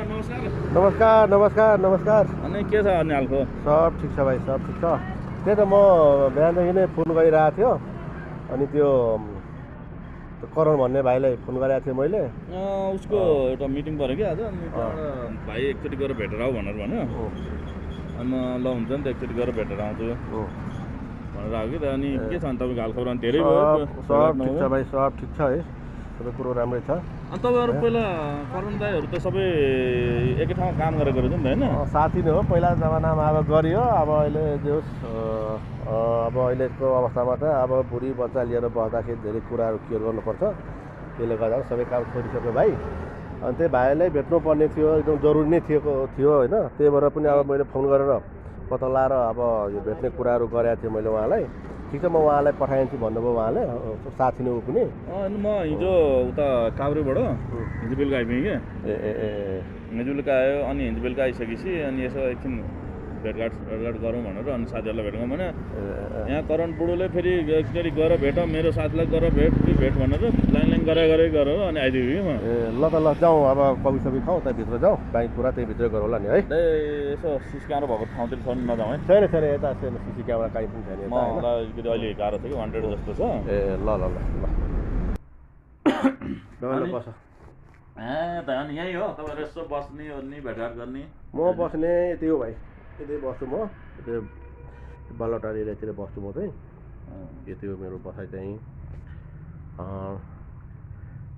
नमस्कार नमस्कार नमस्कार। अनि के छ अनि हालको? सब ठिक छ भाइ, सब ठिक छ। त्यही त म बिहानदेखि नै फोन गरिरहेको थियो। अनि त्यो करण भन्ने भाइलाई फोन गरेको थिएँ मैले। उसको एउटा मिटिङ पऱ्यो कि आज, अनि त्यहाँबाट भाइ एकचोटि गएर भेटेर आऊ भनेर भन्यो। अनि म ल हुन्छ नि त एकचोटि गएर भेटेर आउँछु भनेर आएको कि त। अनि के छ अनि तपाईँको हालखबर? अनि धेरै भयो सब ठिक छ भाइ, सब ठिक छ है, सबै कुरो राम्रै छ। अनि तपाईँहरू पहिला करण दाइहरू त सबै एकै ठाउँमा काम गरेको रहेछ नि त होइन? साथी नै हो पहिला जमानामा, अब गरियो। अब अहिले जे होस्, अब अहिलेको अवस्थामा त अब बुढी बच्चा लिएर बस्दाखेरि धेरै कुराहरू केयर गर्नुपर्छ। त्यसले गर्दा सबै काम छोडिसक्यो भाइ। अनि त्यही भाइलाई भेट्नुपर्ने थियो, एकदम जरुरी नै थियो होइन। त्यही भएर पनि अब मैले फोन गरेर पत्ता लाएर अब यो भेट्ने कुराहरू गरेको थिएँ मैले उहाँलाई। ठिक छ, म उहाँलाई पठाइदिन्छु भन्नुभयो उहाँले, साथी नै ऊ पनि। अनि म हिजो उता काभ्रेबाट हिजो बेलुका आइपुगेँ कि। हिजो बेलुका आयो, अनि हिजो बेलुका आइसकेपछि अनि यसो एकछिन भेटघाट गरौँ भनेर अनि साथीहरूलाई भेटौँ भने यहाँ करण बुढोले फेरि एकचोटि गएर भेट, मेरो साथीलाई गएर भेट भनेर लाइन गरेर अनि आइदियो कि म। ल त ल जाउँ, अब कफी सफी खाउँ, त्यहाँभित्र जाउँ, बाइक कुरा त्यहीँभित्र गरौँ होला नि है। यसो सिसी क्यामेरा भएको ठाउँतिर छ नजाउँ है? छैन छैन, यता छैन सिसी क्यामेरा काहीँ पनि छैन यता। मलाई अहिले गाह्रो छ कि 100 जस्तो छ। ल ल ल ल बस। त अनि यहीँ हो तपाईँहरू यसो बस्ने ओर्ने भेटघाट गर्ने? म बस्ने यति हो भाइ, यतै बस्छु म। त्यो बालटार एरियातिर बस्छु म चाहिँ। यति हो मेरो बसाइ चाहिँ।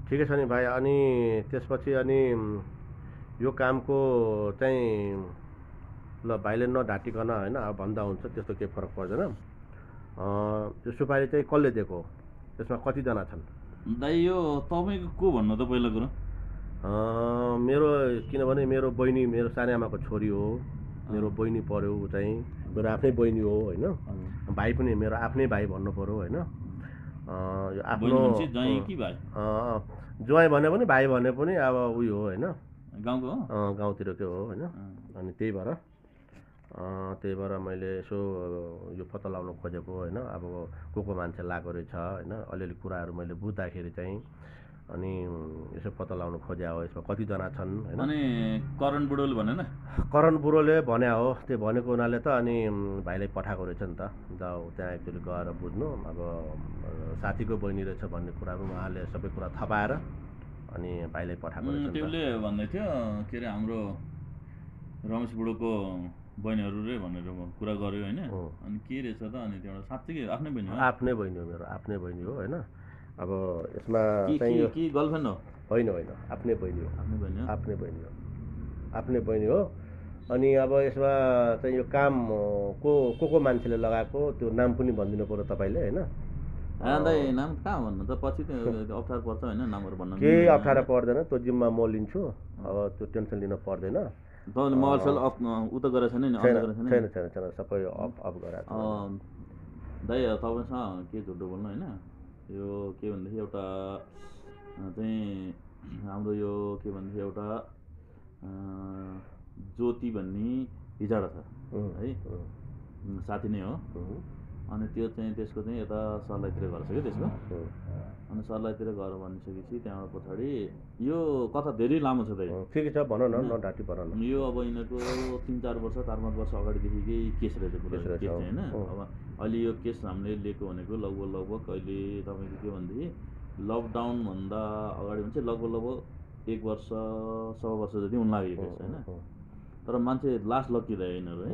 ठिकै छ नि भाइ। अनि त्यसपछि अनि यो कामको चाहिँ ल भाइले नढाँटिकन होइन, अब भन्दा हुन्छ, त्यस्तो केही फरक पर्दैन। त्यो सुपारी चाहिँ कसले दिएको? त्यसमा कतिजना छन्? दाइ यो तपाईँको को भन्नु त पहिला कुरो? मेरो, किनभने मेरो बहिनी, मेरो सानो आमाको छोरी हो। मेरो बहिनी पर्यो ऊ चाहिँ, मेरो आफ्नै बहिनी हो होइन। भाइ पनि मेरो आफ्नै भाइ भन्नु पऱ्यो होइन। यो आफ्नो ज्वाइँ भने पनि भाइ भने पनि अब उयो हो होइन, गाउँको गाउँतिरकै हो होइन। अनि त्यही भएर मैले यसो यो पत्ता लगाउन खोजेको होइन। अब को मान्छे लागेको रहेछ होइन, अलिअलि कुराहरू मैले बुझ्दाखेरि चाहिँ अनि यसो पत्ता लगाउन खोजे हो, यसमा कतिजना छन् होइन। अनि करण बुढोले भनेन? करण बुढोले भने हो, त्यो भनेको हुनाले त अनि भाइलाई पठाएको रहेछ नि त। जाऊ त्यहाँ एकचोटि गएर बुझ्नु। अब साथीको बहिनी रहेछ भन्ने कुराहरू उहाँले सबै कुरा थपाएर अनि भाइलाई पठाएको रहेछ। त्यसले भन्दै थियो के अरे हाम्रो रमेश बुढोको बहिनीहरू रे भनेर कुरा गर्यो होइन। अनि के रहेछ त? अनि त्यहाँबाट साँच्चै आफ्नै बहिनी हो? आफ्नै बहिनी हो, मेरो आफ्नै बहिनी हो होइन। अब यसमा चाहिँ कि गर्लफ्रेन्ड हो? होइन होइन, आफ्नै बहिनी हो। आफ्नै बहिनी हो। अनि अब यसमा चाहिँ यो काम को मान्छेले लगाएको त्यो नाम पनि भनिदिनु पर्यो तपाईँले होइन। दाइ नाम कहाँ भन्नु त, पछि अप्ठ्यारो पर्छ होइन नामहरू भन्न। केही अप्ठ्यारो पर्दैन, त्यो जिम्मा म लिन्छु। अब त्यो टेन्सन लिन पर्दैन। तपाईँले मोबाइल सेल अफ उता गरेको छैन नि? छैन, सबै अफ गराएको छ दाइ। तपाईँसँग के झुटो बोल्नु होइन, यो के भनेदेखि एउटा चाहिँ हाम्रो यो के भनेदेखि एउटा ज्योति भन्ने हिजडा छ है, साथी नै हो। अनि त्यो चाहिँ त्यसको चाहिँ यता सर्लाहीतिर घर छ कि त्यसको। अनि सर्लाहीतिर घर भनिसकेपछि त्यहाँबाट पछाडि यो कथा धेरै लामो छ दाइ। ठिकै छ, भन न, नढाँटी भन न। यो अब यिनीहरूको 3-4 वर्ष 4-5 वर्ष अगाडिदेखिकै केस रहेछ कुरा होइन। अब अहिले यो केस हामीले लिएको भनेको लगभग अहिले तपाईँको के भनेदेखि लकडाउनभन्दा अगाडि भने चाहिँ लगभग 1 वर्ष 1.25 वर्ष जति हुन लाग्यो केस होइन। तर मान्छे लास्ट लक्की रह्यो यिनीहरू है,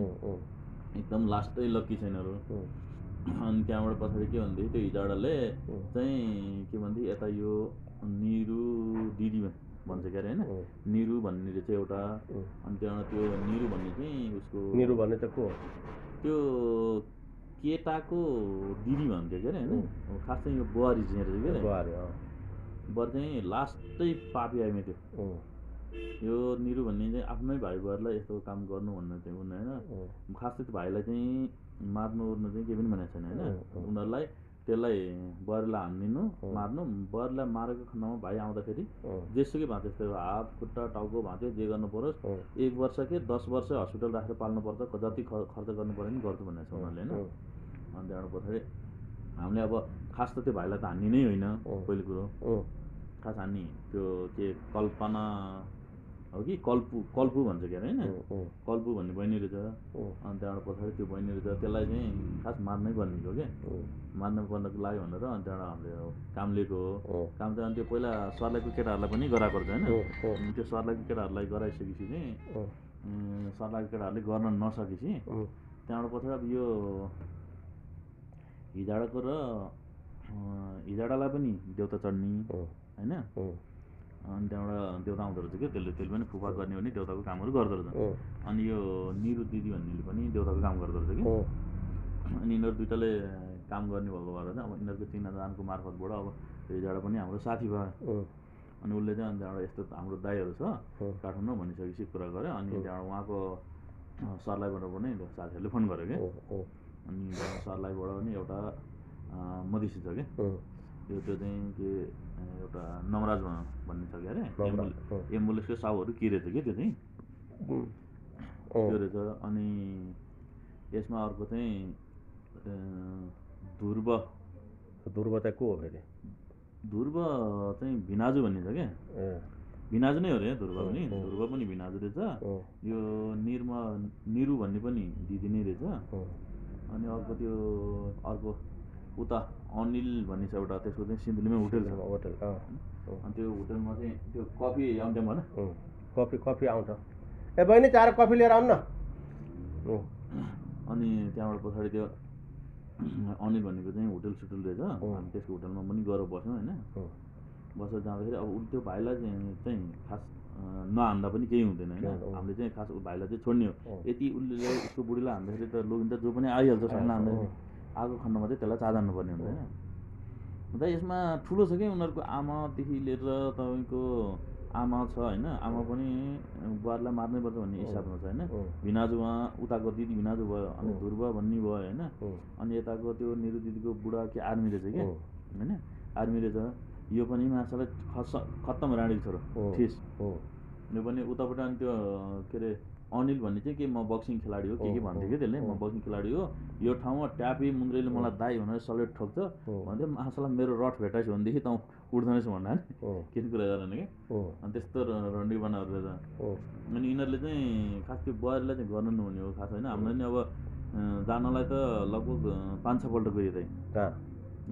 एकदम लास्टै लक्की छ यिनीहरू। अनि त्यहाँबाट पछाडि के भनेदेखि त्यो हिजडाले चाहिँ के भनेदेखि यता यो निरु दिदी भन्छ के अरे होइन, निरु भन्ने रहेछ एउटा। अनि त्यहाँबाट त्यो निरु भन्ने चाहिँ उसको, निरु भन्ने चाहिँ को? त्यो केटाको दिदी भन्थ्यो के अरे होइन। खास चाहिँ यो बुहारी चाहिँ रहेछ के अरे, बुहारी चाहिँ लास्टै पापी आइमे त्यो। यो निरु भन्ने चाहिँ आफ्नै भाइ बुहारीलाई यस्तो काम गर्नु भन्ने चाहिँ उनी होइन। खास चाहिँ त्यो भाइलाई चाहिँ मार्नु ओर्नु चाहिँ केही पनि भनेको छैन होइन। उनीहरूलाई त्यसलाई बुहारीलाई हानिदिनु मार्नु, बुहारीलाई मारेको खण्डमा भाइ आउँदाखेरि जेसुकै भाँच्यो, त्यो हात खुट्टा टाउको भाँच्यो, जे गर्नु परोस् 1 वर्ष कि 10 वर्ष हस्पिटल राखेर पाल्नुपर्छ, जति खर्च गर्नु पऱ्यो नि गर्छु भनेको छ उनीहरूले होइन। अनि त्यहाँबाट पछाडि हामीले अब खास त त्यो भाइलाई त हान्ने नै होइन पहिलो कुरो। खास हान्ने त्यो के कल्पना हो कि कल्पु भन्छ के अरे होइन कल्पु भन्ने बहिनी रहेछ अनि त्यहाँबाट पछाडि त्यो बहिनी रहेछ त्यसलाई चाहिँ खास मार्नै पर्ने हो क्या मार्नु पर्नको लाग्यो भनेर अनि त्यहाँबाट हामीले काम लिएको हो काम चाहिँ अनि त्यो पहिला सर्लाहीको केटाहरूलाई पनि गराएको रहेछ होइन त्यो सर्लाहीको केटाहरूलाई गराइसकेपछि चाहिँ सर्लाहीको केटाहरूले गर्न नसकेपछि त्यहाँबाट पछाडि अब यो हिजाडाको र हिजाडालाई पनि देउता चढ्ने होइन अनि त्यहाँबाट देउता आउँदो रहेछ क्या त्यसले पनि फुफा गर्ने भने देउताको कामहरू गर्दो रहेछ अनि यो निरु दिदी भन्नेले पनि देउताको काम गर्दो रहेछ कि अनि यिनीहरू दुइटाले काम गर्ने भएको भएर चाहिँ अब यिनीहरूको चिनाजानको मार्फतबाट अब हिजाडा पनि हाम्रो साथी भयो अनि उसले चाहिँ अनि त्यहाँबाट यस्तो हाम्रो दाईहरू छ काठमाडौँ भनिसकेपछि कुरा गऱ्यो अनि त्यहाँबाट उहाँको सरलाईबाट पनि साथीहरूले फोन गर्यो क्या अनि सरलाईबाट पनि एउटा मधेसी छ क्या त्यो चाहिँ के एउटा नमराज भन्ने छ क्या अरे एम्बुलेन्सको साउहरू के रहेछ कि त्यो चाहिँ त्यो रहेछ अनि यसमा अर्को चाहिँ ध्रुव चाहिँ को हो फेरि ध्रुव चाहिँ भिनाजु भन्ने छ क्या भिनाजु नै हो रे ध्रुव पनि भिनाजु रहेछ यो निरु भन्ने पनि दिदी नै रहेछ अनि अर्को उता अनिल भन्ने छ एउटा त्यसको चाहिँ सिन्धुलीमै होटल छ अनि त्यो होटलमा चाहिँ त्यो कफी आउँछ भन कफी आउँछ ए बहिनी 4 कफी लिएर आउनु न अनि त्यहाँबाट पछाडि त्यो अनिल भनेको चाहिँ होटल रहेछ हामी त्यसको होटलमा पनि गएर बस्यौँ होइन बसेर जाँदाखेरि अब त्यो भाइलाई चाहिँ खास नहान्दा पनि केही हुँदैन होइन हामीले चाहिँ खास भाइलाई चाहिँ छोड्ने हो यति उसले उसको बुढीलाई हान्दाखेरि त लोगिन्छ जो पनि आइहाल्छ सँगलाई हान्दाखेरि आगो खण्डमा चाहिँ त्यसलाई चाजान्नुपर्ने हुन्छ होइन अन्त यसमा ठुलो छ कि उनीहरूको आमादेखि लिएर तपाईँको आमा छ होइन आमा पनि बुहारीलाई मार्नै पर्छ भन्ने हिसाबमा छ होइन भिनाजु उहाँ उताको दिदी भिनाजु भयो अनि ध्रुव भन्ने भयो होइन अनि यताको त्यो निरु दिदीको बुढा के आर्मी रहेछ क्या होइन आर्मी रहेछ यो पनि माछालाई खत्तम राणीको छोरो ठिस यो पनि उताबाट अनि त्यो के अरे अनिल भन्ने चाहिँ के म बक्सिङ खेलाडी हो के भन्थ्यो कि त्यसले म बक्सिङ खेलाडी हो यो ठाउँमा ट्यापी मुन्द्रेले मलाई दाई भनेर सलेट ठोक्छ भन्थ्यो माछालाई मेरो रट भेटाइछ भनेदेखि त उठ्दैनछ भन्दा नि के कुरा गरेन कि अनि त्यस्तो रन्डी बनाहरू रहेछ अनि यिनीहरूले चाहिँ खास त्यो बुहारीलाई चाहिँ गर्नु नहुने हो खास होइन हामीलाई नि अब जानलाई त लगभग 5-6 पल्ट गयो चाहिँ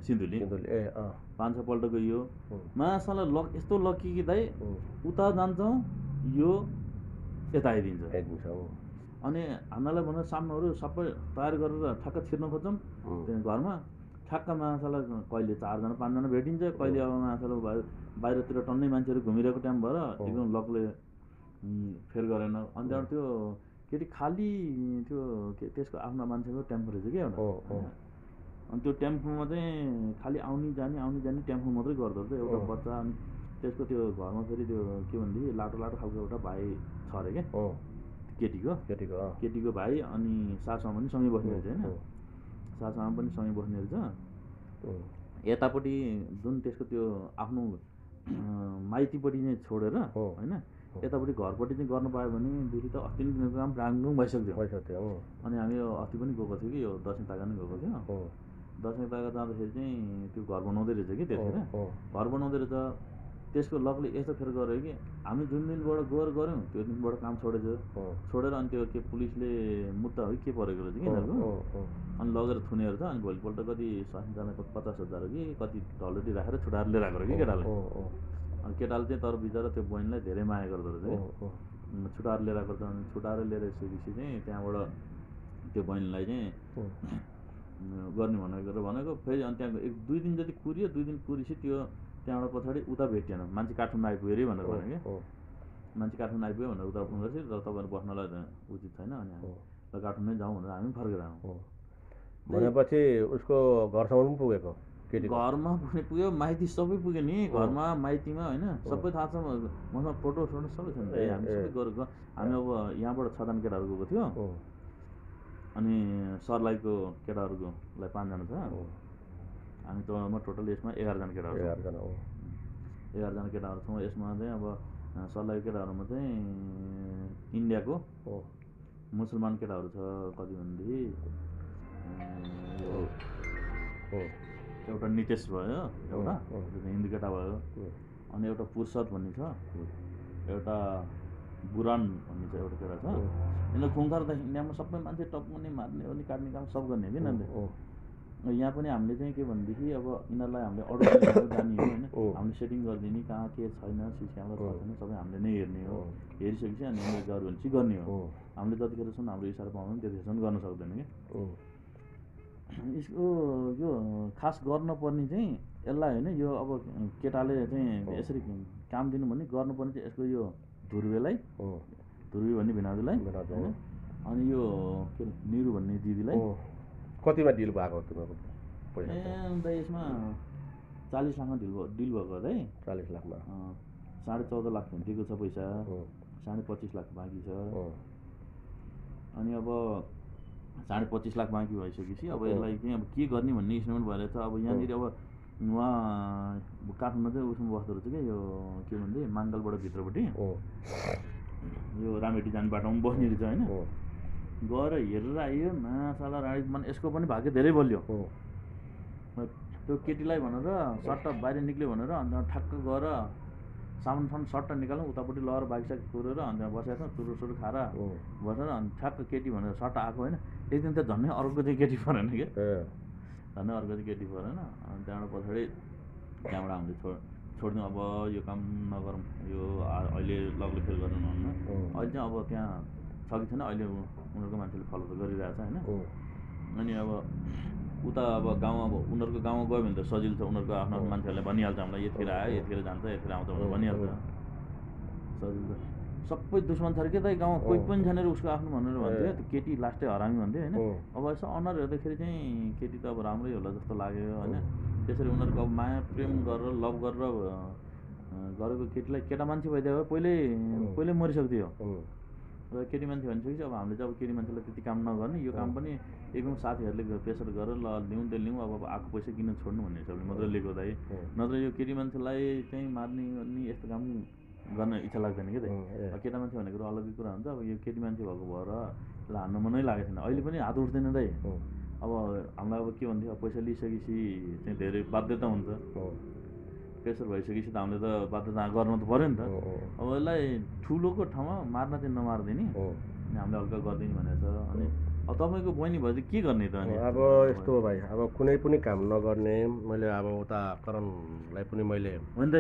सिन्धुली 5-6 पल्ट गयो माछालाई यस्तो लकी कि दाइ उता जान्छौँ यो यता आइदिन्छ अनि हामीलाई भनेर सामानहरू सबै तयार गरेर ठ्याक्क छिर्न खोज्छौँ घरमा ठ्याक्क माछालाई कहिले 4 जना 5 जना भेटिन्छ कहिले अब माछालाई बाहिरतिर टन्नै मान्छेहरू घुमिरहेको टाइम भएर एकदम लकले फेर गरेन अनि त्यहाँबाट त्यो केटी खाली त्यो त्यसको आफ्नो मान्छेको टेम्पो रहेछ क्या एउटा अनि त्यो टेम्पोमा चाहिँ खालि आउने जाने टेम्पो मात्रै गर्दो रहेछ एउटा बच्चा अनि त्यसको त्यो घरमा फेरि त्यो के भनेदेखि लाटो खालको एउटा भाइ छ अरे क्या केटीको भाइ अनि सासुआमा पनि सँगै बस्ने रहेछ होइन सासुआमा पनि सँगै बस्ने रहेछ यतापट्टि जुन त्यसको त्यो आफ्नो माइतीपट्टि चाहिँ छोडेर होइन यतापट्टि घरपट्टि चाहिँ गर्नु पायो भनेदेखि त अस्ति नै दिनको काम राङ्गुङ भइसक्थ्यो अनि हामी अस्ति पनि गएको थियो कि यो दसैँ तागा नै गएको थियो दसैँ तागा जाँदाखेरि चाहिँ त्यो घर बनाउँदै रहेछ कि त्यतिखेर घर बनाउँदै रहेछ त्यसको लकले यस्तो फेर गर्यो कि हामी जुन दिनबाट गऱ्यौँ त्यो दिनबाट काम छोडेर अनि त्यो के पुलिसले मुद्दा हो के परेको रहेछ कि यिनीहरूको अनि लगेर थुनेर छ अनि भोलिपल्ट कति सानजनाको 50,000 कि कति ढलटी राखेर छुटाएर लिएर आएको कि केटाले अनि केटाले चाहिँ तर बिचरा त्यो बहिनीलाई धेरै माया गर्दो रहेछ कि छुटाएर लिएर आएको अनि छुटाएर लिएर आइसकेपछि चाहिँ त्यहाँबाट त्यो बहिनीलाई चाहिँ गर्ने भनेको फेरि अनि त्यहाँ 1-2 दिन जति कुरियो 2 दिन कुरिपछि त्यो त्यहाँबाट पछाडि उता भेटिएन मान्छे काठमाडौँ आइपुग्यो अरे भनेर भन्यो कि मान्छे काठमाडौँ आइपुग्यो भनेर उता फोन गरेपछि र तपाईँहरू बस्नलाई उचित छैन अनि हामी ल काठमाडौँ जाउँ भनेर हामी फर्केर आयौँ भनेपछि उसको घरसम्म पनि पुगेको घरमा पनि पुग्यो माइती सबै पुग्यो नि घरमा माइतीमा होइन सबै थाहा छ मसँग फोटो सबै छ नि हामी सबै गरेको हामी अब यहाँबाट 6 जना केटाहरू गएको थियो अनि सरलाईको केटाहरूलाई 5 जना छ हामी त टोटल यसमा 11 जना केटाहरू 11 जना केटाहरू छौँ यसमा चाहिँ अब सरलाईको केटाहरूमा चाहिँ इन्डियाको मुसलमान केटाहरू छ कति भनेदेखि एउटा नितेश भयो एउटा हिन्दू केटा भयो अनि एउटा पुरुषद भन्ने छ एउटा बुरान भन्ने चाहिँ एउटा केटा छ यिनीहरू खुङखारदेखि इन्डियामा सबै मान्छे टप्काउने मार्ने अनि काट्ने काम सब गर्ने कि यिनीहरूले यहाँ पनि हामीले चाहिँ के भनेदेखि अब यिनीहरूलाई हामीले अर्डर जाने हो होइन हामीले सेटिङ गरिदिने कहाँ के छैन सिसी क्यामेरा छ छैन सबै हामीले नै हेर्ने हो हेरिसकेपछि अनि उनीहरू गऱ्यो भने चाहिँ गर्ने हो हामीले जतिखेरसम्म हाम्रो इसारा पाउँदैन त्यतिखेरसम्म गर्न सक्दैन कि यसको यो खास गर्नुपर्ने चाहिँ यसलाई होइन यो अब केटाले चाहिँ यसरी काम दिनु भने गर्नुपर्ने चाहिँ यसको यो ध्रुवेलाई ध्रुवी भन्ने भिनाजुलाई होइन अनि यो के निरु भन्ने दिदीलाई कतिमा डिल भएको तिमीहरूको अन्त यसमा 40 लाखमा डिल भएको है 40 लाखमा 14.5 लाख दिएको छ पैसा 25.5 लाख बाँकी छ अनि अब 25.5 लाख बाँकी भइसकेपछि अब यसलाई चाहिँ अब के गर्ने भन्ने इस्टिमेट भएर छ अब यहाँनिर अब उहाँ काठमाडौँ चाहिँ उसमा बस्दो रहेछ क्या यो के भन्छ माङ्गलबाट भित्रपट्टि यो रामेटी जाने बाटोमा बस्ने रहेछ होइन गएर हेरेर आयो माछाला राडी मन यसको पनि भाग्य धेरै बलियो त्यो केटीलाई भनेर सट्ट बाहिर निक्ल्यो भनेर अन्त ठ्याक्क गएर सामान सट्ट निकाल्नु उतापट्टि लगेर बाइकसाइक कुरेर अन्त बसेको छ सुरु खाएर बसेर अनि ठ्याक्क केटी भनेर सट्ट आएको होइन एक दिन त झन्डै अर्को चाहिँ केटी परेन कि झन्डै अर्को चाहिँ केटी परेन अनि त्यहाँबाट पछाडि त्यहाँबाट हामीले छोडिदिउँ अब यो काम नगरौँ यो अहिले लगले फेल गर्नु नहुन्न अहिले चाहिँ अब त्यहाँ छ कि छैन अहिले उनीहरूको मान्छेले फलो त गरिरहेछ होइन अनि अब उता अब गाउँ अब उनीहरूको गाउँमा गयो भने त सजिलो छ उनीहरूको आफ्नो मान्छेहरूले भनिहाल्छ हामीलाई यतिखेर आयो यतिखेर जान्छ यतिखेर आउँछ भनेर भनिहाल्छ सजिलो छ सबै दुश्मन छ के त गाउँमा कोही पनि छैन उसको आफ्नो भनेर भन्थ्यो त्यो केटी लास्टै हरामी भन्थ्यो होइन अब यसो अनुहार हेर्दाखेरि चाहिँ केटी त अब राम्रै होला जस्तो लाग्यो होइन त्यसरी उनीहरूको अब माया प्रेम गरेर लभ गरेर गरेको केटीलाई केटा मान्छे भइदियो पहिल्यै मरिसक्थ्यो र केटी मान्छे भनिसकेपछि अब हामीले चाहिँ अब केटी मान्छेलाई त्यति काम नगर्ने यो काम पनि एकदम साथीहरूले प्रेसर गरेर ल लिउँ त्यो लिउँ अब आएको पैसा किन छोड्नु भन्ने हिसाबले मात्रै लिएको दाइ नत्र यो केटी मान्छेलाई चाहिँ मार्ने अनि यस्तो काम गर्न इच्छा लाग्दैन कि दाइ केटा मान्छे भनेको अलग्गै कुरा हुन्छ अब यो केटी मान्छे भएको भएर यसलाई हान्नु मनै लागेको छैन अहिले पनि हात उठ्दैन दाइ अब हामीलाई अब के भन्थ्यो पैसा लिइसकेपछि चाहिँ धेरै बाध्यता हुन्छ प्रेसर भइसकेपछि त हामीले त बाध्यता गर्नु त पऱ्यो नि त अब यसलाई ठुलोको ठाउँमा मार्न चाहिँ नमार्दिने अनि हामीले हल्का गरिदिने भनेको छ अनि अब तपाईँको बहिनी भयो के गर्ने त अनि अब यस्तो हो भाइ अब कुनै पनि काम नगर्ने मैले अब उता करणलाई पनि मैले होइन त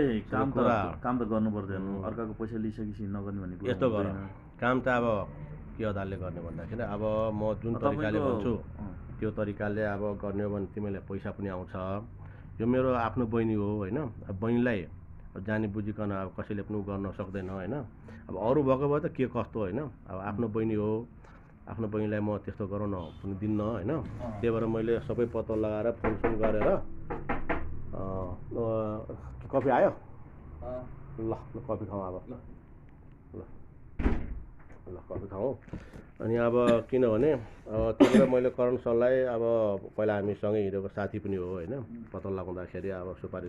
काम त गर्नु पर्दैन अर्काको पैसा लिइसकेपछि नगर्ने भन्ने कुरा यस्तो गर काम त अब के आधारले गर्ने भन्दाखेरि अब म जुन तरिकाले भन्छु त्यो तरिकाले अब गर्ने हो भने तिमीलाई पैसा पनि आउँछ यो मेरो आफ्नो बहिनी हो होइन अब बहिनीलाई जानी बुझिकन अब कसैले पनि गर्न सक्दैन होइन अब अरू भएको भए त के कस्तो होइन अब आफ्नो बहिनी हो आफ्नो बहिनीलाई म त्यस्तो गराउन पनि दिन्न होइन त्यही भएर मैले सबै पत्तो लगाएर फोन गरेर कफी आयो ल कफी खाउँ अब ल कफी खाउँ अनि अब किनभने त्यही भएर मैले करण सरलाई अब पहिला हामीसँगै हिँडेको साथी पनि हो होइन पत्तो लगाउँदाखेरि अब सुपारी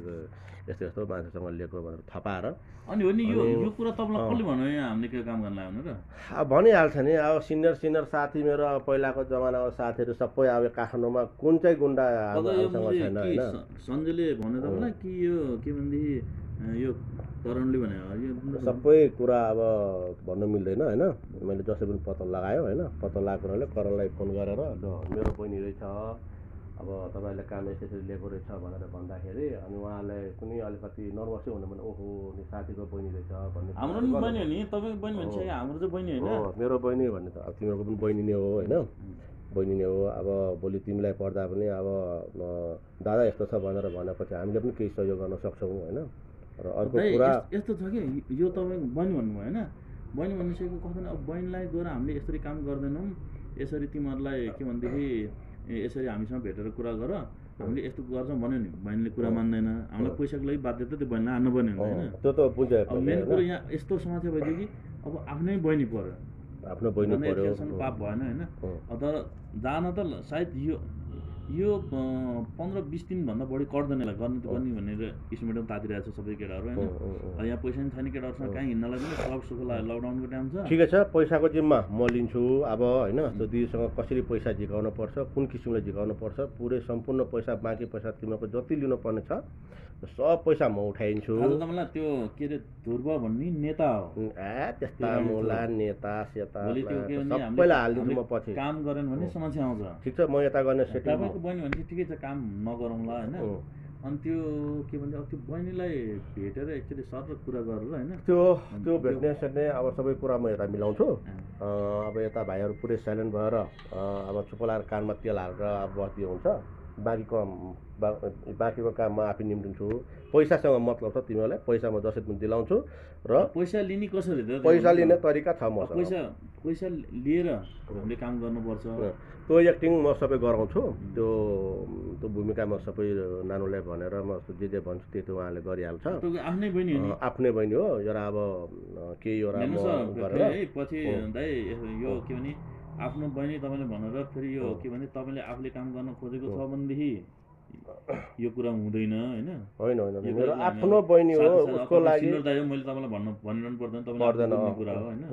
यस्तो यस्तो मान्छेसँग लिएको भनेर थपाएर अनि हो नि यो कुरा तपाईँलाई कसले भन्यो हामीले के काम गर्न लाग्यो र अब भनिहाल्छ नि अब सिनियर साथी मेरो अब पहिलाको जमानाको साथीहरू सबै अब काठमाडौँमा कुन चाहिँ गुन्डा छैन होइन सञ्जयले भन्यो तपाईँलाई कि यो के भनेदेखि यो करणले भने सबै कुरा अब भन्नु मिल्दैन होइन मैले जसै पनि पत्तो लगायो होइन पत्तो लगाएको हुनाले करणलाई फोन गरेर मेरो बहिनी रहेछ अब तपाईँले काम यसरी लिएको रहेछ भनेर भन्दाखेरि अनि उहाँलाई पनि अलिकति नर्भसै हुनु भने ओहो नि साथीको बहिनी रहेछ भन्ने हाम्रो नि बहिनी हो नि तपाईँको बहिनी भन्छ हाम्रो चाहिँ बहिनी होइन मेरो बहिनी भन्ने त अब तिमीहरूको पनि बहिनी नै हो होइन बहिनी नै हो अब भोलि तिमीलाई पर्दा पनि अब दादा यस्तो छ भनेर भनेपछि हामीले पनि केही सहयोग गर्न सक्छौँ होइन र अर्को कुरा यस्तो छ कि यो तपाईँको बहिनी भन्नुभयो होइन बहिनी भनिसकेको कस्तो अब बहिनीलाई गएर हामीले यसरी काम गर्दैनौँ यसरी तिमीहरूलाई के भनेदेखि यसरी हामीसँग भेटेर कुरा गर हामीले यस्तो गर्छौँ भन्यो नि बहिनीले कुरा मान्दैन हामीलाई पैसाको लागि बाध्यता त्यो बहिनीलाई हान्नुपर्ने हुन्छ होइन त्यो त बुझ्यो अब मेन कुरो यहाँ यस्तो समस्या भइदियो कि अब आफ्नै बहिनी पर्यो आफ्नो बहिनी पर्यो पाप भएन होइन तर जान त सायद यो यो 15-20 दिनभन्दा बढी कट्दैन यसलाई गर्ने त गर्ने भनेर इस्टिमेटमा तातिरहेको छ सबै केटाहरू होइन। यहाँ पैसा नि छैन केटाहरूसँग कहीँ हिँड्नलाई पनि सब सुख लकडाउनको टाइम छ। ठिकै छ, पैसाको जिम्मा म लिन्छु अब होइन। त्यो दिदीसँग कसरी पैसा झिकाउन पर्छ, कुन किसिमले झिकाउन पर्छ, पुरै सम्पूर्ण पैसा बाँकी पैसा तिमीहरूको जति लिनुपर्ने छ सब पैसा म उठाइदिन्छु। तपाईँलाई त्यो के अरे ध्रुव भन्ने नेता हो त्यस्ता मुला नेता सेता भोलि त्यो के भने सबैलाई हालिदिन्छु म पछि। काम गरेन भने समस्या आउँछ। ठिक छ, म यता गर्ने सेटिङ। तपाईँको बहिनी भने ठिकै छ काम नगरौँला होइन। अनि त्यो के भन्छ अब त्यो बहिनीलाई भेटेर एक्चुअली सर कुरा गरेर होइन त्यो भेट्ने सेट्ने अब सबै कुरा म यता मिलाउँछु। अब यता भाइहरू पुरै साइलेन्ट भएर अब चुप लाएर कानमा तेल हालेर अब बस्दियो हुन्छ। बाँकीको काम म आफै निम्टिन्छु। पैसासँग मतलब छ तिमीहरूलाई, पैसा म जसरी पनि दिलाउँछु। र पैसा लिने कसरी पैसा लिने तरिका छ मसँग। पैसा लिएर हामीले काम गर्नुपर्छ। त्यो एक्टिङ म सबै गराउँछु। त्यो भूमिका म सबै नानुलाई भनेर म जे भन्छु त्यही उहाँले गरिहाल्छ। आफ्नै बहिनी हो, आफ्नै बहिनी हो। एउटा अब केही एउटा गरेर पछि दाइ यो के भने आफ्नो बहिनी तपाईँले भनेर फेरि यो के भने तपाईँले आफूले काम गर्न खोजेको छ भनेदेखि यो कुरा हुँदैन होइन। मेरो आफ्नो बहिनी हो, उसको लागि मैले तपाईँलाई भनिरहनु पर्दैन, तपाईँले कुरा हो होइन।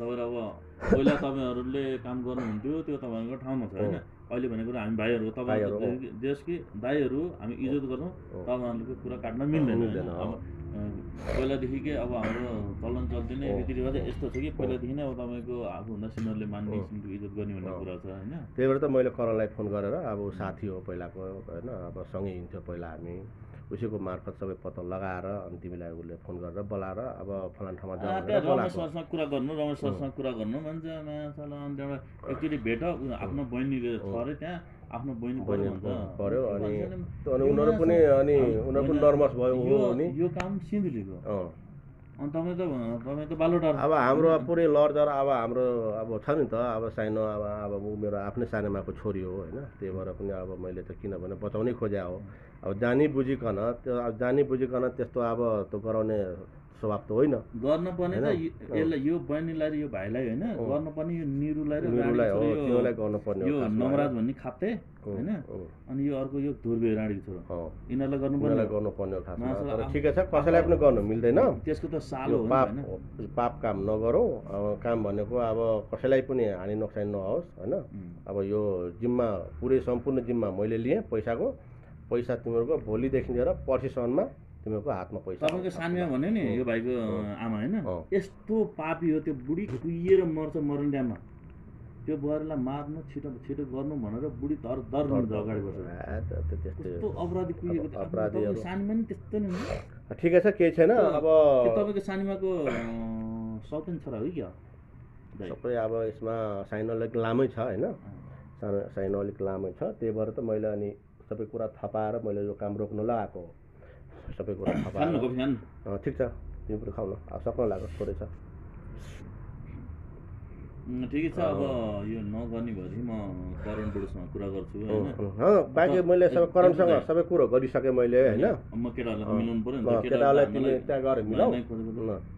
तपाईँहरू अब पहिला तपाईँहरूले काम गर्नुहुन्थ्यो त्यो तपाईँहरूको ठाउँमा छ होइन। अहिले भनेको हामी भाइहरू हो, तपाईँहरू देश कि दाइहरू हामी इज्जत गर्छौँ, तपाईँहरूको कुरा काट्न मिल्दैन। अब पहिलादेखिकै अब हाम्रो चलन चल्ती नै रीतिरिवाज यस्तो छ कि पहिलादेखि नै अब तपाईँको आफूभन्दा सिनियरले मान्ने इज्जत गर्ने भन्ने कुरा छ होइन। त्यही भएर त मैले करणलाई फोन गरेर अब साथी हो पहिलाको होइन, अब सँगै हिँड्थ्यो पहिला हामी, उसैको मार्फत सबै पत्ता लगाएर अनि तिमीलाई उसले फोन गरेर बोलाएर अब फलान ठाउँमा रमेश सरसँग कुरा गर्नु, रमेश सरसँग कुरा गर्नु भन्छ। अन्त एउटा एक्चुअली भेट आफ्नो बहिनीले छ अरे त्यहाँ, आफ्नो बहिनी पर्यो अनि उनीहरू पनि नर्भस भयो नि। यो काम सिन्धुलीको अनि तपाईँ त बालोटार अब हाम्रो पुरै लर्जर अब हाम्रो अब छ नि त अब सानो अब ऊ मेरो आफ्नै सानोमाको छोरी हो होइन। त्यही भएर पनि अब मैले त किनभने बचाउनै खोज्या हो। अब जानी बुझिकन त्यस्तो अब त्यो गराउने स्वभाव त होइन। गर्नुपर्ने त यसलाई यो बहिनीलाई यो भाइलाई होइन गर्नुपर्ने यो निरुलाई गर्नुपर्ने यो नवराज भन्ने खाप्ते होइन। अनि यो अर्को यो ध्रुव राणीको छोरो यिनीहरूलाई गर्नुपर्ने खास। ठिकै छ, कसैलाई पनि गर्नु मिल्दैन त्यसको त सालो हो। पाप काम नगरौँ। काम भनेको अब कसैलाई पनि हानि नोक्सानी नहोस् होइन। अब यो जिम्मा पुरै सम्पूर्ण जिम्मा मैले लिएँ। पैसा तिमीहरूको भोलिदेखि लिएर पर्सिसम्ममा तिमीहरूको हातमा पैसा। तपाईँको सानोमा भन्यो नि यो भाइको आमा होइन, यस्तो पापी हो त्यो बुढी कुहिएर मर्छ मर्ने टाइममा। त्यो बुहारीलाई मार्नु छिटो गर्नु भनेर बुढी दर अगाडि बस्छ। त्यस्तो अपराधी कुहिएको सानोमा नि त्यस्तो नै हो। ठिकै छ, केही छैन। अब तपाईँको सानोमाको सौतेन छोरा हो क्या सबै। अब यसमा साइनो अलिक लामै छ होइन, साइनो अलिक लामै छ। त्यही भएर त मैले अनि सबै कुरा थपाएर मैले यो काम रोक्नु लगाएको हो। सबै कुरा थपाएर ठिक छ, तिमी पनि खाउन सक्नु लाग्यो थोरै छ। ठिकै छ, अब यो नगर्ने भएदेखि म करण बुढोसँग कुरा गर्छु होइन। बाँकी मैले करणसँग सबै कुरो गरिसकेँ मैले होइन। म केटाहरूलाई मिलाउनु पर्यो नि, केटालाई तिमी त्यहाँ गएर मिलाऊ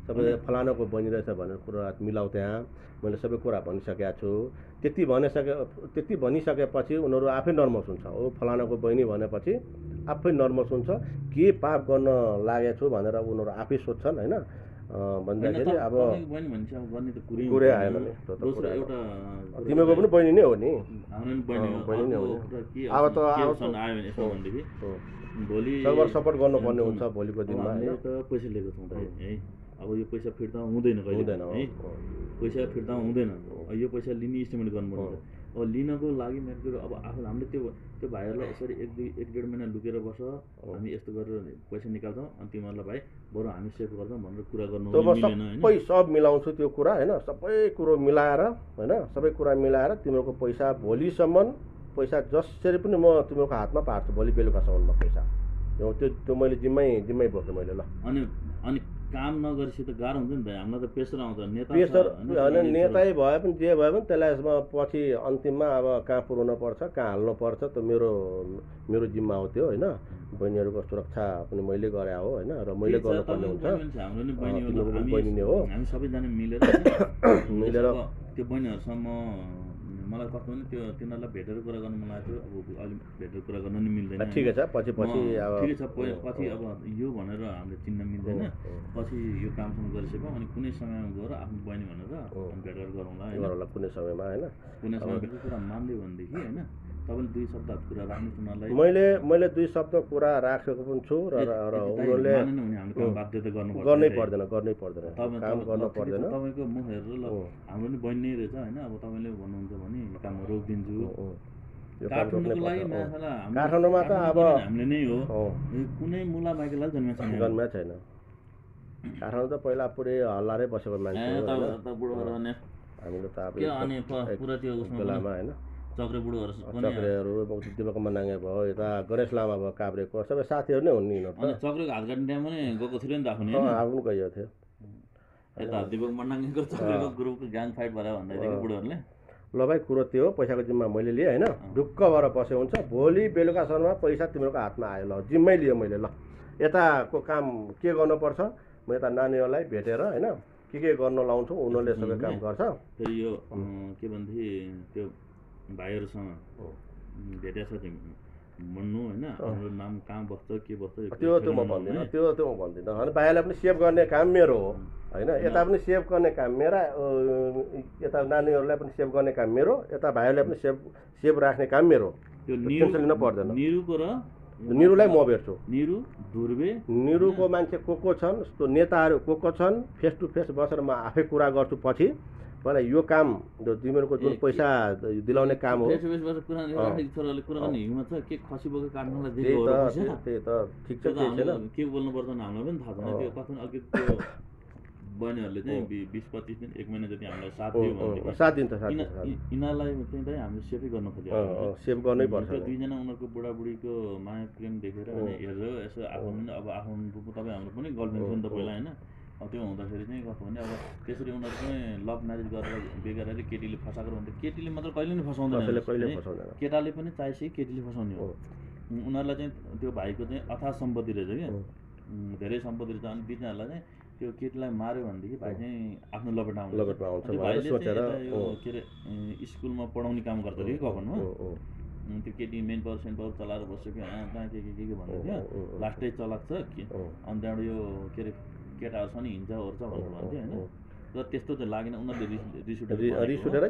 सबै फलानाको बहिनी रहेछ भनेर कुरा मिलाऊ त्यहाँ। मैले सबै कुरा भनिसकेको छु। त्यति भनिसकेपछि उनीहरू आफै नर्भस हुन्छ। ओ फलानाको बहिनी भनेपछि आफै नर्भस हुन्छ, के पाप गर्न लागेको छु भनेर उनीहरू आफै सोध्छन् होइन। भन्दाखेरि अब कुरै आएन नि। तिमीको पनि बहिनी नै हो नि, बहिनी नै हो नि। अब त भोलि सपोर्ट गर्नुपर्ने हुन्छ भोलिको दिनमा। पैसा लिएको छौँ है, अब यो पैसा फिर्ता हुँदैन है, पैसा फिर्ता हुँदैन। यो पैसा लिने इस्टिमेट गर्नुपर्छ। अब लिनको लागि मेरो कुरो अब आफू हामीले त्यो भाइहरूलाई यसरी 1-1.5 महिना लुकेर बस्छ, हामी यस्तो गरेर पैसा निकाल्छौँ अनि तिमीहरूलाई भाइ बरु हामी सेभ गर्छौँ भनेर कुरा गर्नु मिलेन। सबै सब मिलाउँछु त्यो कुरा होइन। सबै कुरो मिलाएर होइन, सबै कुरा मिलाएर तिमीहरूको पैसा भोलिसम्म पैसा जसरी पनि म तिमीहरूको हातमा पार्छु भोलि बेलुकासम्ममा पैसा। त्यो मैले जिम्मै बोकेँ मैले। ल अनि काम नगरेपछि त गाह्रो हुन्छ नि त, हामीलाई त प्रेसर आउँछ। प्रेसर होइन, नेतै भए पनि जे भए पनि त्यसलाई पछि अन्तिममा अब कहाँ पुर्याउनु पर्छ, कहाँ हाल्नु पर्छ त मेरो जिम्मा हो त्यो होइन। बहिनीहरूको सुरक्षा पनि मैले गरे हो होइन, र मैले गर्नुपर्ने हुन्छ। बहिनी नै हो, हामी सबैजना मिलेर त्यो बहिनीहरूसँग मलाई कस्तो भने त्यो तिनीहरूलाई भेटेर कुरा गर्नु मन लाग्थ्यो अब अहिले भेटेर कुरा गर्न नि मिल्दैन ठिकै छ पछि अब ठिकै छ पछि अब यो भनेर हामीले चिन्न मिल्दैन पछि यो कामसम्म गरिसक्यो अनि कुनै समयमा गएर आफ्नो बहिनी भनेर भेट गरौँला होइन कुनै समयमा होइन कुनै समयमा कुरा मान्दै भनेदेखि होइन तपाईँले 2 शब्द कुरा राख्नु उनीहरूलाई मैले 2 शब्द कुरा राखेको पनि छु र उनीहरूले बाध्यता गर्नै पर्दैन काम गर्न पर्दैन तपाईँको म हेरेर ल हाम्रो नि बहिनी नै रहेछ होइन अब तपाईँले भन्नुहुन्छ भने काम रोकिदिन्छु काठमाडौँको लागि काठमाडौँमा त अब हामीले नै हो कुनै मुला माइकेलाई जन्मेको छैन काठमाडौँ त पहिला पुरै हल्लारै बसेको मान्छे हामीले त अब बेलामा होइन चक्रेहरू दिपक मनाङ्गे भयो यता गणेश लामा भयो काभ्रेको सबै साथीहरू नै हुन् नि चक्रेको हात काट्ने टाइममा पनि गएको थियो नि त आफ्नो आफ्नो गएको थियो यता दिपक मनाङ्गेको चक्रेको ग्रुपको ग्याङ फाइट भएर भन्दाखेरि बुढोहरूले ल भाइ कुरो त्यो हो पैसाको जिम्मा मैले लिएँ होइन ढुक्क भएर बसे हुन्छ भोलि बेलुकासम्ममा पैसा तिमीहरूको हातमा आयो ल जिम्मै लियो मैले ल यताको काम के गर्नुपर्छ म यता नानीहरूलाई भेटेर होइन के गर्न लाउँछु उनीहरूले सबै काम गर्छ फेरि यो के भन्थे त्यो भाइहरूसँग भेटेछ भन्नु होइन हाम्रो नाम कहाँ बस्छ के बस्छ त्यो म भन्दिनँ त्यो म भन्दिनँ होइन भाइहरूलाई पनि सेभ गर्ने काम मेरो हो होइन यता पनि सेभ गर्ने काम मेरा यता नानीहरूलाई पनि सेभ गर्ने काम मेरो यता भाइहरूलाई पनि सेभ राख्ने काम मेरो त्यो टेन्सन लिनु पर्दैन निरुको र निरुलाई म भेट्छु निरु धुर्वे निरुको मान्छे को छन् त्यो नेताहरू को छन् फेस टु फेस बसेर म आफै कुरा गर्छु पछि पहिला यो काम तिमीहरूको जुन पैसा दिलाउने काम हो त्यही त ठिक छ के बोल्नुपर्छ हामीलाई पनि थाहा छैन त्यो कथन अलिकति त्यो बहिनीहरूले चाहिँ 20-25 दिन 1 महिना जति हामीलाई साथ दियो भने साथ दिन्छ यिनीहरूलाई चाहिँ हामीले सेभै गर्न खोजेको सेभ गर्नै पर्छ त्यो दुईजना उनीहरूको बुढाबुढीको माया प्रेम देखेर अनि हेरेर यसो आफ्नो अब आफ्नो तपाईँ हाम्रो पनि गर्लफ्रेन्ड थियो नि त पहिला होइन त्यो हुँदाखेरि चाहिँ कस्तो भने अब त्यसरी उनीहरू पनि लभ म्यारेज गरेर बिहे गरेर केटीले फसाएको भन्दा केटीले मात्र कहिले पनि फसाउँदैन केटाले पनि चाहिएपछि केटीले फसाउने हो उनीहरूलाई चाहिँ त्यो भाइको चाहिँ अथाह सम्पत्ति रहेछ क्या धेरै सम्पत्ति रहेछ अनि बिचनाहरूलाई चाहिँ त्यो केटीलाई मार्यो भनेदेखि भाइ चाहिँ आफ्नो लपेटमा आउँछ भाइले के अरे स्कुलमा पढाउने काम गर्छ कि कखनमा त्यो केटी मेन पावर सेन्ट पावर चलाएर बस्यो कि कहाँ के भन्दै थियो लास्टै चलाएको छ कि अनि त्यहाँबाट यो के अरे केटाहरू छ नि हिँड्छ ओर्छ भनेर भन्थ्यो होइन र त्यस्तो चाहिँ लागेन उनीहरूले रिस उठेर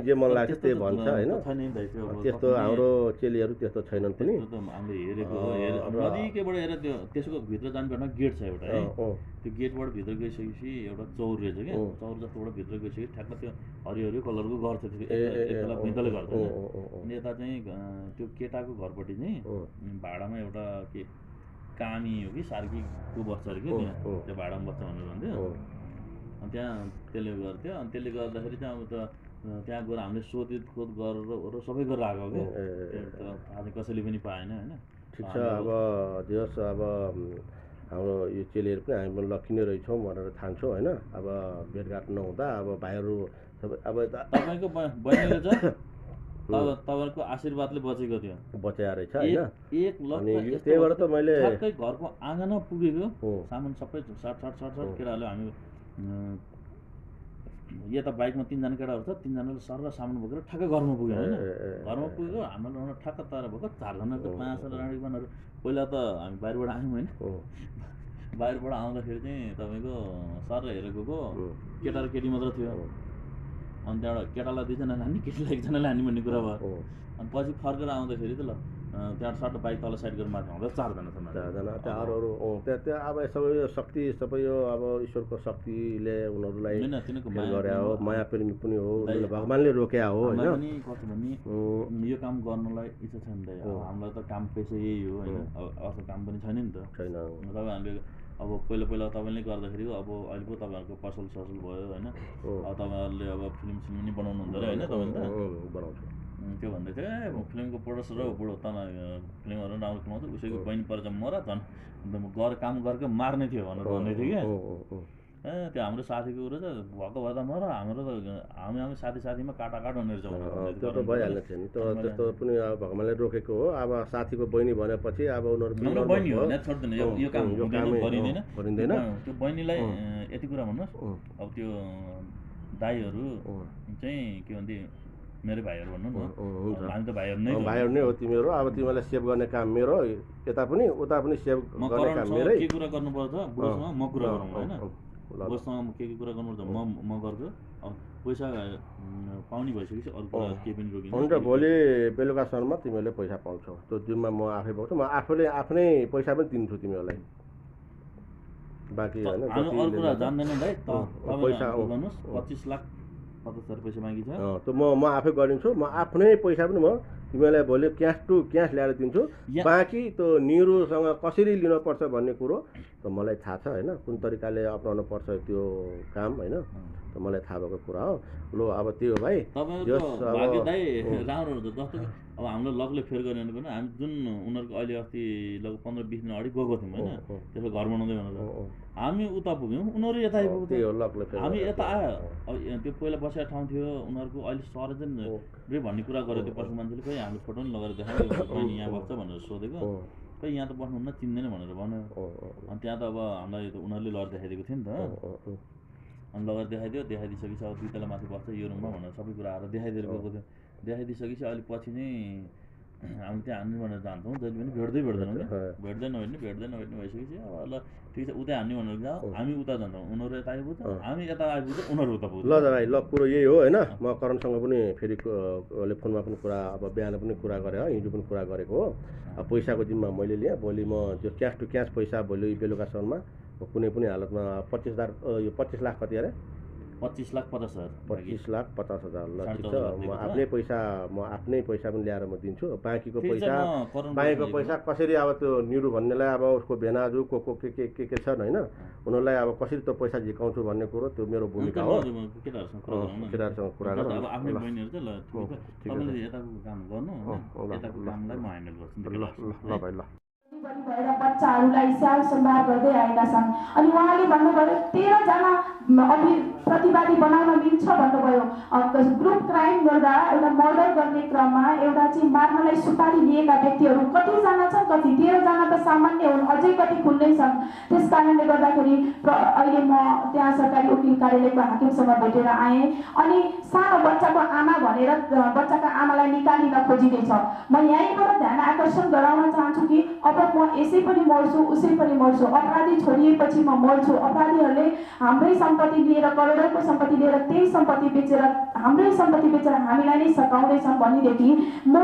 जे मन लाग्छ त्यही भन्छ होइन त्यस्तो हाम्रो चेलीहरू त्यस्तो छैनन् पनि हामीले हेरेको नजिकैबाट हेरेर त्यो त्यसको भित्र जानुपर्ने गेट छ एउटा है त्यो गेटबाट भित्र गइसकेपछि एउटा चौर रहेछ क्या चौर जस्तोबाट भित्र गइसकेपछि ठ्याक्क त्यो हरियो कलरको घर छ त्यो भित्रले गर्छ अनि यता चाहिँ त्यो केटाको घरपट्टि चाहिँ भाडामा एउटा के कामी हो कि सार्कीको बस्छ अरे कि त्यो भाडामा बस्छ भनेर भन्थ्यो अनि त्यहाँ त्यसले गर्थ्यो अनि त्यसले गर्दाखेरि चाहिँ अब त त्यहाँ गएर हामीले सोधखोज गरेर सबै गरेर आएको क्या आज कसैले पनि पाएन होइन ठिक छ अब दियोस् अब हाम्रो यो चेलीहरू पनि हामी पनि लक्की नै रहेछौँ भनेर ठान्छौँ होइन अब भेटघाट नहुँदा अब भाइहरू सबै अब तपाईँको बहिनीले चाहिँ तपाईँको आशीर्वादले बचेको थियो बचाएर रहेछ होइन अनि त्यही भएर त मैले घरको आँगनमा पुगेको सामान सबै साट केटाहरूले हामी यता बाइकमा 3 जना केटाहरू छ 3 जनाले सर सामान बोकेर ठ्याक्कै घरमा पुग्यो होइन घरमा पुगेको हाम्रो ठ्याक्क तर भएको 4 जना त 5 राणीबानहरू पहिला त हामी बाहिरबाट आयौँ होइन बाहिरबाट आउँदाखेरि चाहिँ तपाईँको सर हेरेर गएको केटा र केटी मात्र थियो अनि त्यहाँबाट केटालाई 2 जना लाने केटीलाई 1 जनाले हान्ने भन्ने कुरा भयो अनि पछि फर्केर आउँदाखेरि त ल त्यहाँ सर्ट बाइक तल साइड गरेर माथि आउँदा 4 जना छ 4 जना त्यहाँ अरू त्यहाँ अब सबै यो शक्ति सबै यो अब ईश्वरको शक्तिले उनीहरूलाई गरे हो माया प्रेमी पनि हो भगवानले रोक्या हो होइन कस्तो भन्ने यो काम गर्नलाई इच्छा छ नि त हामीलाई त काम पेसा यही हो होइन अर्को काम पनि छैन नि त छैन तपाईँहरूले अब पहिला तपाईँले गर्दाखेरि अब अहिले पो तपाईँहरूको पसल भयो होइन अब तपाईँहरूले अब फिल्म पनि बनाउनुहुन्छ अरे होइन तपाईँले बनाउँछ त्यो भन्दै थियो फिल्मको प्रोड्युसर हो बुढो त फिल्महरू राम्रो कमाउँछ उसैको बहिनी पर्छ म र झन् गएर काम गरेको मार्ने थियो भनेर भन्दै थियो क्या त्यो हाम्रो साथीको कुरो चाहिँ भएको भए त म र हाम्रो त हामी साथीमा काटाकाट हुने रहेछ त्यो त भइहाल्ने थियो नि त्यस्तो पनि अब भगवानले रोकेको हो अब साथीको बहिनी भनेपछि अब उनीहरू बहिनी हो छोड्दैन यो काम गरिँदैन त्यो बहिनीलाई यति कुरा भन्नुहोस् अब त्यो दाईहरू चाहिँ के भन्थे मेरो भाइहरू भन्नु न हुन्छ हामी त भाइहरू नै भाइहरू नै हो तिमीहरू अब तिमीलाई सेभ गर्ने काम मेरो यता पनि उता पनि सेभ गर्ने काम मेरै के कुरा गर्नुपर्छ बुढोसँग म कुरा गरौँ हैन बुढोसँग के कुरा गर्नुपर्छ म गर्छु अब पैसा पाउने भइसकेपछि अरू कुरा केही पनि रोकिन्छ हुन्छ भोलि बेलुकासम्ममा तिमीहरूले पैसा पाउँछौ त्यो जिम्मा म आफै पाउँछु म आफूले आफ्नै पैसा पनि दिन्छु तिमीहरूलाई बाँकी होइन हामी अरू कुरा जान्दैनौँ भाइ पैसा गर्नुहोस् 25 लाख 75 पैसा बाँकी छ त्यो म आफै गरिदिन्छु म आफ्नै पैसा पनि म तिमीलाई भोलि क्यास टु क्यास ल्याएर दिन्छु बाँकी त्यो निरुसँग कसरी लिनुपर्छ भन्ने कुरो त मलाई थाहा छ होइन कुन तरिकाले अप्नाउनु पर्छ त्यो काम होइन त मलाई थाहा भएको कुरा हो ल अब त्यो भाइ भाग्य दाइ राम्रो हुन्छ जस्तो अब हाम्रो लगले फेर गर्ने भने हामी जुन उनीहरूको अहिले अस्ति लग 15-20 दिन अगाडि गएको थियौँ होइन त्यसको घर बनाउँदै भनेर हामी उता पुग्यौँ उनीहरू यता आइपुग्यो हामी यता आयो अब त्यो पहिला बसेको ठाउँ थियो उनीहरूको अहिले सहर चाहिँ भन्ने कुरा गरेको थियो पशु मान्छेले खै हाम्रो फोटो पनि लगेर देखायो यहाँ बस्छ भनेर सोधेको खै यहाँ त बस्नुहुन्न चिन्दैन भनेर भन्यो अनि त्यहाँ त अब हामीलाई उनीहरूले लगेर देखाइदिएको थियो नि त अनि लगेर देखाइदिइसकेपछि अब 2 तला माथि बस्छ यो रुममा भनेर सबै कुरा आएर देखाइदिएर गएको थियो देखाइदिइसकेपछि अहिले पछि नै हामी त्यहाँ हान्ने भनेर जान्छौँ जहिले पनि भेट्दैनौँ कि भेट्दैन भइसकेपछि अब ल ठिक छ उतै हान्ने भनेर जाऊ हामी उता जान्छौँ उनीहरू यता आइपुग्छ हामी यता आइपुग्छ उनीहरू उता पुग्छ ल भाइ ल कुरो यही हो होइन म करणसँग पनि फेरि फोनमा पनि कुरा अब बिहान पनि कुरा गरेँ हिजो पनि कुरा गरेको हो अब पैसाको जिम्मा मैले लिएँ भोलि म त्यो क्यास टु क्यास पैसा भोलि बेलुकासम्ममा कुनै पनि हालतमा 25 लाख कति अरे 25,50,000 25,50,000 ल ठिक छ म आफ्नै पैसा पनि ल्याएर म दिन्छु बाँकीको पैसा कसरी अब त्यो निरु भन्नेलाई अब उसको भेनाजु को के छन् होइन उनीहरूलाई अब कसरी त्यो पैसा झिकाउँछु भन्ने कुरो त्यो मेरो भूमिका हो केटाहरूसँग कुरा गरौँ अब आफ्नै बहिनीहरू चाहिँ ल तपाईँले यताको काम गर्नु यताको कामलाई म ह्यान्डल गर्छु ल भाइ ल भएर बच्चाहरूलाई स्याहार सम्भार गर्दै आएका छन् अनि उहाँले भन्नुभयो 13 जना प्रतिवादी बनाउन मिल्छ भन्नुभयो ग्रुप क्राइम गर्दा एउटा मर्डर गर्ने क्रममा एउटा चाहिँ मार्नलाई सुपारी लिएका व्यक्तिहरू कतिजना छन् कति 13 जना त सामान्य हुन् अझै कति खुल्दै छन् त्यस कारणले गर्दाखेरि अहिले म त्यहाँ सरकारी वकिल कार्यालयको हाकिमसँग भेटेर आएँ अनि सानो बच्चाको आमा भनेर बच्चाका आमालाई निकालिन खोजिँदैछ म यहीँबाट ध्यान आकर्षण गराउन चाहन्छु कि अब म यसै पनि मर्छु उसै पनि मर्छु अपराधी छोडिएपछि म मर्छु अपराधीहरूले हाम्रै सम्पत्ति लिएर करोडौँको सम्पत्ति लिएर त्यही सम्पत्ति बेचेर हाम्रै सम्पत्ति बेचेर हामीलाई नै सकाउँदैछन् भनेदेखि म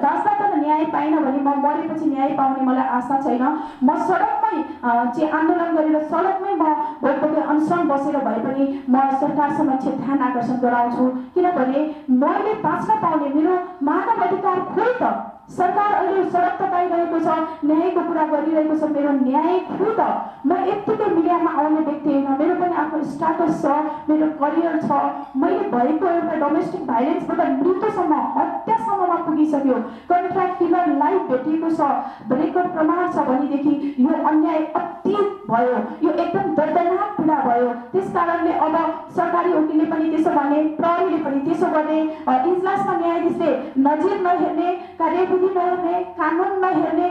जस्ता त न्याय पाइन भने म मरेपछि न्याय पाउने मलाई आशा छैन म सडकमै चाहिँ आन्दोलन गरेर सडकमै म भोलिपल्ट अनसन बसेर भए पनि म सरकार समक्ष ध्यान आकर्षण गराउँछु किनभने मैले बाँच्न पाउने मेरो मानव अधिकार खोइ त सरकार अहिले सडक तताइरहेको छ न्यायको कुरा गरिरहेको छ मेरो न्याय खोइ त म यत्तिकै मिडियामा आउने व्यक्ति होइन मेरो पनि आफ्नो स्टाटस छ मेरो करियर छ मैले भएको एउटा डोमेस्टिक भाइलेन्सबाट मृत्युसम्म हत्यासम्ममा पुगिसक्यो कन्ट्र्याक्ट किलरलाई भेटिएको छ रेकर्ड प्रमाण छ भनेदेखि यो अन्याय अति भयो यो एकदम दर्दनाक पीडा भयो त्यसकारणले अब सरकारी वकिलले पनि त्यसो भने प्रहरीले पनि त्यसो गर्ने इजलासमा न्यायाधीशले नजिर नहेर्ने कार्यविधि नहेर्ने कानुन नहेर्ने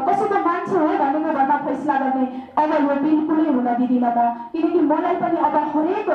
कसैको मान्छे हो भनेको भन्दा फैसला गर्ने अब यो बिल्कुलै हुन दिदिन म किनकि मलाई पनि अब हरेक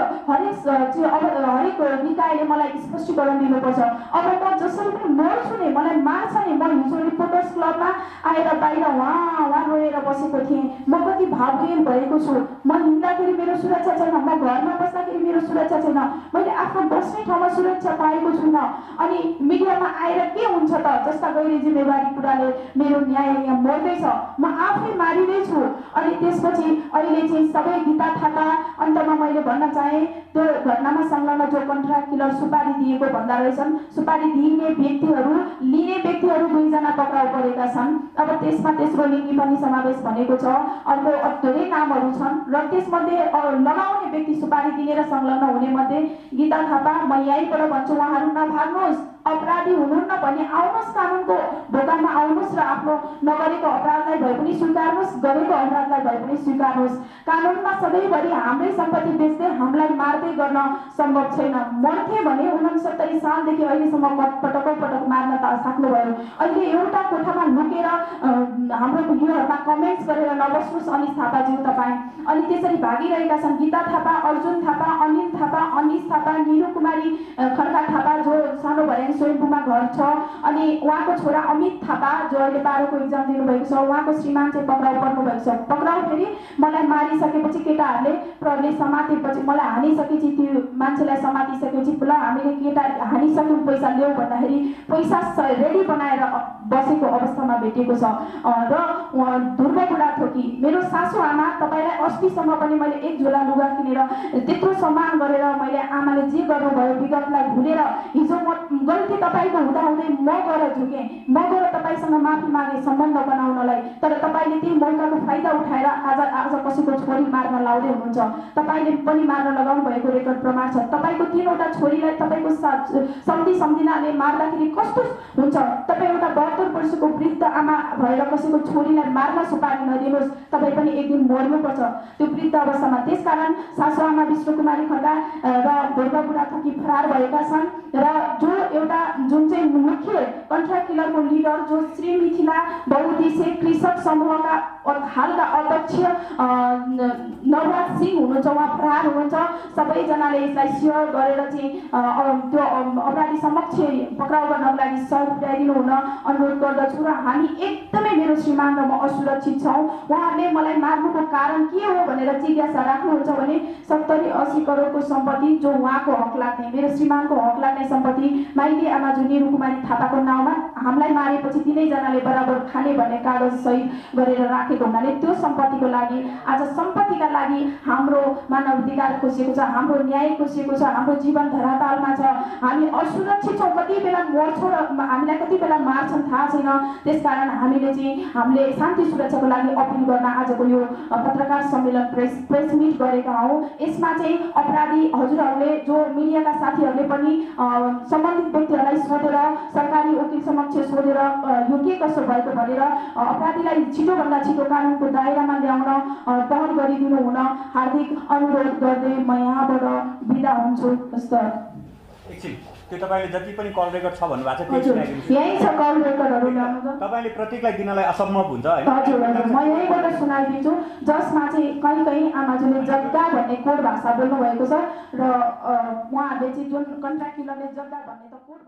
निकायले मलाई स्पष्टीकरण दिनुपर्छ अब म जसरी पनि मर्छु नै मलाई मार्छ नै म हिजो रिपोर्टर्स क्लबमा आएर बाहिर वहाँ रोएर बसेको थिएँ म कति भावहीन भएको छु म हिँड्दाखेरि मेरो सुरक्षा छैन म घरमा बस्दाखेरि मेरो सुरक्षा छैन मैले आफ्नो बस्ने ठाउँमा सुरक्षा पाएको छुइनँ अनि मिडियामा आएर के हुन्छ त जस्ता गैर जिम्मेवारी कुराले मेरो न्याय यहाँ मर्दैछ म आफै मारिँदैछु अनि त्यसपछि अहिले चाहिँ सबै गीता थापा अन्तमा मैले भन्न चाहे त्यो घटनामा संलग्न जो कन्ट्र्याक्ट किलर सुपारी दिएको भन्दा रहेछन् सुपारी दिने व्यक्तिहरू लिने व्यक्तिहरू 2 जना पक्राउ परेका छन् अब त्यसमा तेस्रो लिङ्गी पनि समावेश भनेको छ अर्को धेरै नामहरू छन् र त्यसमध्ये लगाउने व्यक्ति सुपारी दिने र संलग्न हुने मध्ये गीता थापा म यहीँबाट भन्छु उहाँहरू नभाग्नुहोस् अपराधी हुनुहुन्न भने आउनुहोस् कानुनको ढोकामा आउनुहोस् र आफ्नो नगरेको अपराधलाई भए पनि स्वीकार्नुहोस् गरेको अपराधलाई भए पनि स्वीकार्नुहोस् कानुनमा सधैँभरि हाम्रै सम्पत्ति बेच्दै हामीलाई मार्दै गर्न सम्भव छैन मर्थे भने 69 सालदेखि अहिलेसम्म पटक मार्न सक्नुभयो अहिले एउटा कोठामा लुकेर हाम्रो भिडियोहरूमा कमेन्ट्स गरेर नबस्नुहोस् अनिस थापाज्यू तपाईँ अनि त्यसरी भागिरहेका छन् गीता थापा अर्जुन थापा अनिल थापा अनिस थापा, निरु कुमारी खड्का थापा जो सानो भर्याङ स्वयम्भूमा घर छ, अनि उहाँको छोरा अमित थापा जो अहिले 12को इक्जाम दिनुभएको छ, उहाँको श्रीमान चाहिँ पक्राउ पर्नुभएको छ। पक्राउ फेरि मलाई मारिसकेपछि केटाहरूले प्रहरीले समातेपछि मलाई हानिसकेपछि त्यो मान्छेलाई समातिसकेपछि ल हामीले केटा हानिसक्यौँ पैसा ल्याऊ भन्दाखेरि पैसा रेडी बनाएर बसेको अवस्थामा भेटेको छ। र ध्रुव बुढा थोकी मेरो सासू आमा, तपाईँलाई अस्तिसम्म पनि मैले एक झोला लुगा किनेर त्यत्रो सम्मान गरेर मैले आमाले जे गर्नुभयो विगतलाई भुलेर हिजो म गल्ती तपाईँको हुँदाहुँदै म गएर झुकेँ, म गएर तपाईँसँग माफी मागे सम्बन्ध बनाउनलाई, तर तपाईँले त्यही मौकाको फाइदा उठाएर आज कसैको छोरी मार्न लाउँदै हुनुहुन्छ। तपाईँले पनि मार्न लगाउनु भएको रेकर्ड प्रमाण छ। तपाईँको 3वटा छोरीलाई तपाईँको सम्धि सम्झिनाले मार्दाखेरि कस्तो हुन्छ? तपाईँ एउटा 72 वर्षको वृद्ध आमा भएर कसैको छोरीलाई मार्न सुपारी नदिनुहोस्, तपाईँ पनि एक दिन मर्नुपर्छ त्यो वृद्ध अवस्थामा। त्यसकारण सासू आमा विष्णुकुमारी खड्का र ध्रुव बुढा थोकी फरार भएका छन् र जो एउटा जुन चाहिँ मुख्य कन्ट्र्याक्ट किलरको लिडर जो श्री मिथिला बहुउद्देश्य कृषक समूहका हालका अध्यक्ष नवराज सिंह हुनुहुन्छ, उहाँ फरार हुनुहुन्छ। सबैजनाले यसलाई सेयर गरेर चाहिँ त्यो अपराधी समक्ष पक्राउ गर्नको लागि सहयोग पुर्याइदिनु हुन अनुरोध गर्दछु। र हामी एकदमै मेरो श्रीमान र म असुरक्षित छौँ। उहाँहरूले मलाई मार्नुको कारण के हो भनेर जिज्ञासा राख्नुहुन्छ भने 70-80 करोडको सम्पत्ति जो उहाँको हक लाग्ने, मेरो श्रीमानको हक लाग्ने सम्पत्ति माइली आमा जो निरु कुमारी थापाको नाउँमा हामीलाई मारेपछि तिनैजनाले बराबर खाने भन्ने कागज सही गरेर राखेको हुनाले त्यो सम्पत्तिको लागि आज सम्पत्तिका लागि हाम्रो मानव अधिकार खोसिएको छ, हाम्रो न्याय खोसिएको छ, हाम्रो जीवन धरातलमा छ। हामी असुरक्षित छौँ, कति बेला मर्छौँ र हामीलाई कति बेला मार्छन् थाहा छैन। त्यसकारण हामीले शान्ति सुरक्षाको लागि अपिल गर्न आजको यो पत्रकार सम्मेलन प्रेस मिट गरेका हौँ। यसमा चाहिँ अपराधी हजुरहरूले जो मिडियाका साथीहरूले पनि सम्बन्धित व्यक्तिहरूलाई सोधेर सरकारी वकिल समक्ष सोधेर यो के कसो भएको भनेर अपराधीलाई छिटोभन्दा छिटो कानुनको दायरामा ल्याउन पहल गरिदिनु हुन हार्दिक अनुरोध गर्दै म यहाँबाट बिदा हुन्छु। एकछिन त्यो तपाईँले जति पनि कल रेकर्ड छ भन्नुभएको छ त्यही सुनाइदिनुहोस्। यही छ कल रेकर्डहरू ल्याउनु छ। तपाईँले प्रत्येकलाई दिनलाई असम्भव हुन्छ हैन? हजुर म यहीँबाट सुनाइदिन्छु, जसमा चाहिँ कहीँ आमाजुले जग्गा भन्ने कोड भाषा बोल्नु भएको छ र उहाँहरूले चाहिँ जुन कन्ट्र्याक्ट किलरले जग्गा भन्ने त कोड